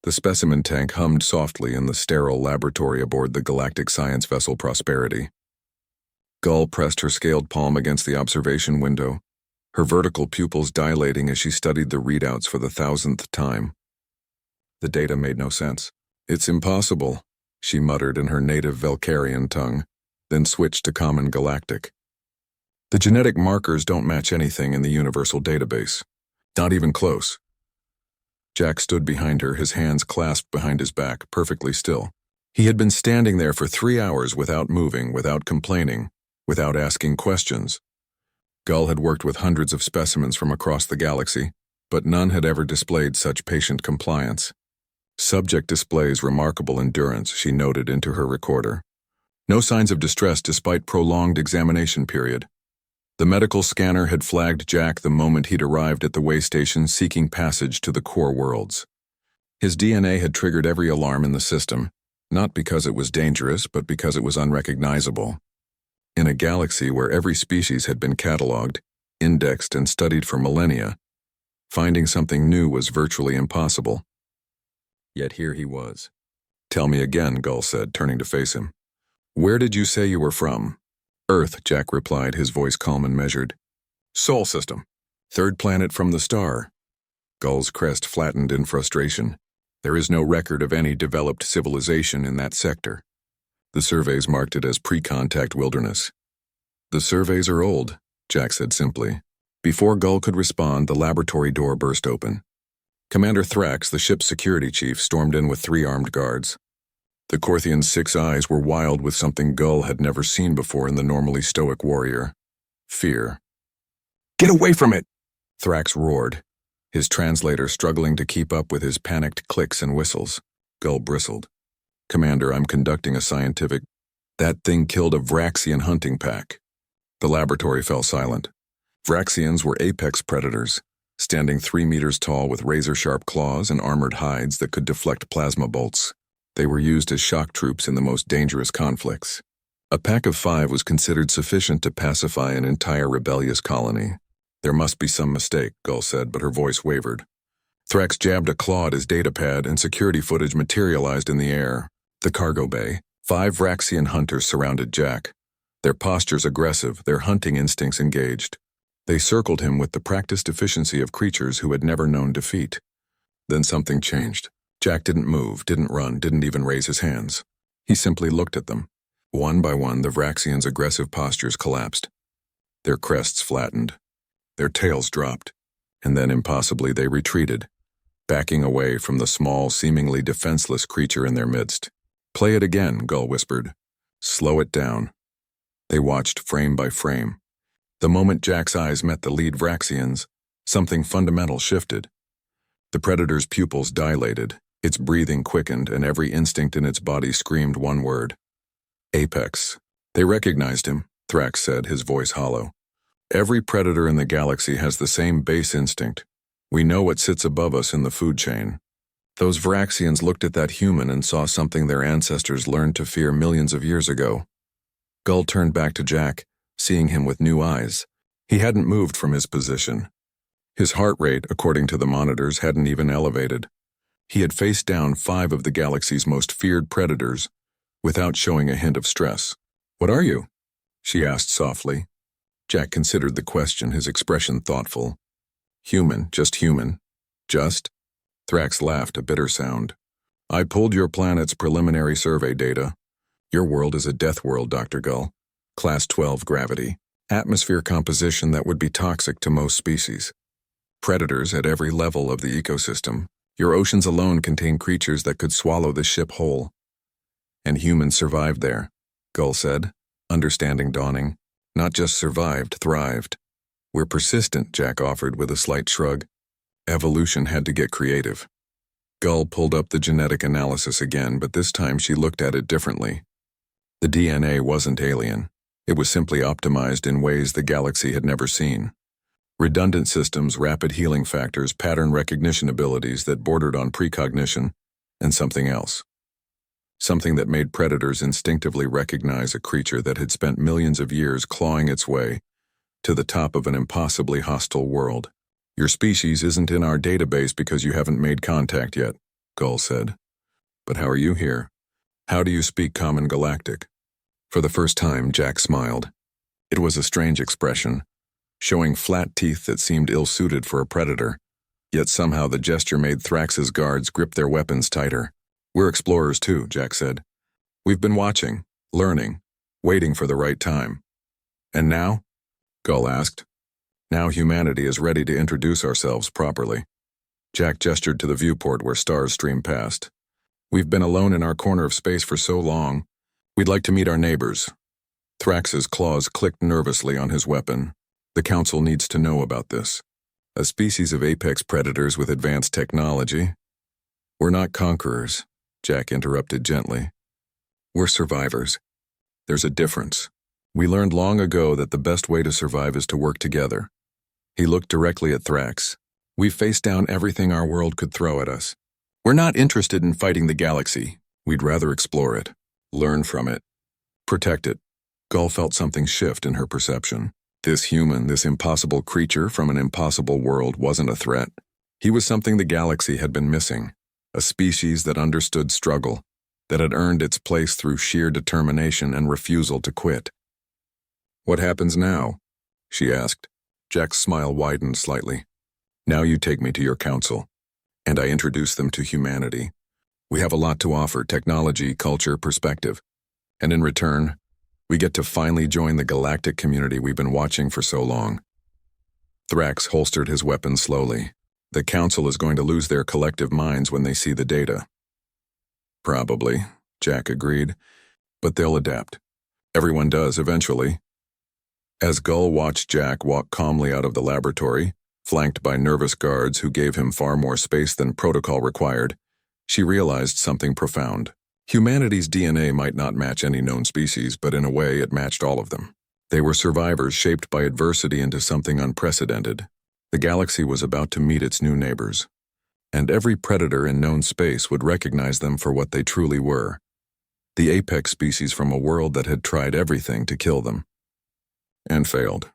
The specimen tank hummed softly in the sterile laboratory aboard the galactic science vessel Prosperity. Gull pressed her scaled palm against the observation window, her vertical pupils dilating as she studied the readouts for the 1,000th time. The data made no sense. "It's impossible," she muttered in her native Velcarian tongue, then switched to Common Galactic. "The genetic markers don't match anything in the universal database. Not even close." Jack stood behind her, his hands clasped behind his back, perfectly still. He had been standing there for 3 hours without moving, without complaining, without asking questions. Gull had worked with hundreds of specimens from across the galaxy, but none had ever displayed such patient compliance. Subject displays remarkable endurance, she noted into her recorder. No signs of distress despite prolonged examination period. The medical scanner had flagged Jack the moment he'd arrived at the way station seeking passage to the core worlds. His DNA had triggered every alarm in the system, not because it was dangerous, but because it was unrecognizable. In a galaxy where every species had been catalogued, indexed, and studied for millennia, finding something new was virtually impossible. Yet here he was. "Tell me again," Gull said, turning to face him. "Where did you say you were from?" "Earth," Jack replied, his voice calm and measured. "Sol system. 3rd planet from the star." Gull's crest flattened in frustration. There is no record of any developed civilization in that sector. The surveys marked it as pre-contact wilderness. "The surveys are old," Jack said simply. Before Gull could respond, the laboratory door burst open. Commander Thrax, the ship's security chief, stormed in with 3 armed guards. The Korthian's 6 eyes were wild with something Gull had never seen before in the normally stoic warrior: fear. "Get away from it!" Thrax roared, his translator struggling to keep up with his panicked clicks and whistles. Gull bristled. "Commander, I'm conducting a scientific—" "That thing killed a Vraxian hunting pack." The laboratory fell silent. Vraxians were apex predators, standing 3 meters tall with razor-sharp claws and armored hides that could deflect plasma bolts. They were used as shock troops in the most dangerous conflicts. A pack of 5 was considered sufficient to pacify an entire rebellious colony. "There must be some mistake," Gull said, but her voice wavered. Thrax jabbed a claw at his datapad, and security footage materialized in the air. The cargo bay. 5 Vraxian hunters surrounded Jack, their postures aggressive, their hunting instincts engaged. They circled him with the practiced efficiency of creatures who had never known defeat. Then something changed. Jack didn't move, didn't run, didn't even raise his hands. He simply looked at them. One by one, the Vraxians' aggressive postures collapsed. Their crests flattened. Their tails dropped. And then, impossibly, they retreated, backing away from the small, seemingly defenseless creature in their midst. "Play it again," Gull whispered. "Slow it down." They watched frame by frame. The moment Jack's eyes met the lead Vraxians, something fundamental shifted. The predator's pupils dilated, its breathing quickened, and every instinct in its body screamed one word: Apex. "They recognized him," Thrax said, his voice hollow. "Every predator in the galaxy has the same base instinct. We know what sits above us in the food chain." Those Vraxians looked at that human and saw something their ancestors learned to fear millions of years ago. Gull turned back to Jack, seeing him with new eyes. He hadn't moved from his position. His heart rate, according to the monitors, hadn't even elevated. He had faced down 5 of the galaxy's most feared predators without showing a hint of stress. "What are you?" she asked softly. Jack considered the question, his expression thoughtful. "Human, just human. Just?" Thrax laughed, a bitter sound. "I pulled your planet's preliminary survey data. Your world is a death world, Dr. Gull. Class 12 gravity. Atmosphere composition that would be toxic to most species. Predators at every level of the ecosystem. Your oceans alone contain creatures that could swallow the ship whole. And humans survived there," Gull said, understanding dawning. "Not just survived, thrived." "We're persistent," Jack offered with a slight shrug. "Evolution had to get creative." Gull pulled up the genetic analysis again, but this time she looked at it differently. The DNA wasn't alien. It was simply optimized in ways the galaxy had never seen. Redundant systems, rapid healing factors, pattern recognition abilities that bordered on precognition, and something else. Something that made predators instinctively recognize a creature that had spent millions of years clawing its way to the top of an impossibly hostile world. "Your species isn't in our database because you haven't made contact yet." Gull said. But how are you here? How do you speak common galactic? For the first time, Jack smiled. It was a strange expression, showing flat teeth that seemed ill-suited for a predator. Yet somehow the gesture made Thrax's guards grip their weapons tighter. We're explorers too, Jack said. We've been watching, learning, waiting for the right time. And now? Gull asked. Now humanity is ready to introduce ourselves properly. Jack gestured to the viewport where stars streamed past. We've been alone in our corner of space for so long. We'd like to meet our neighbors. Thrax's claws clicked nervously on his weapon. The Council needs to know about this. A species of apex predators with advanced technology. We're not conquerors, Jack interrupted gently. We're survivors. There's a difference. We learned long ago that the best way to survive is to work together. He looked directly at Thrax. We've faced down everything our world could throw at us. We're not interested in fighting the galaxy. We'd rather explore it, learn from it, protect it. Gull felt something shift in her perception. This human, this impossible creature from an impossible world wasn't a threat. He was something the galaxy had been missing, a species that understood struggle, that had earned its place through sheer determination and refusal to quit. What happens now? She asked. Jack's smile widened slightly. Now you take me to your council, and I introduce them to humanity. We have a lot to offer: technology, culture, perspective. And in return, we get to finally join the galactic community we've been watching for so long. Thrax holstered his weapon slowly. The Council is going to lose their collective minds when they see the data. Probably, Jack agreed, but they'll adapt. Everyone does eventually. As Gull watched Jack walk calmly out of the laboratory, flanked by nervous guards who gave him far more space than protocol required, she realized something profound. Humanity's DNA might not match any known species, but in a way it matched all of them. They were survivors shaped by adversity into something unprecedented. The galaxy was about to meet its new neighbors, and every predator in known space would recognize them for what they truly were: the apex species from a world that had tried everything to kill them. And failed.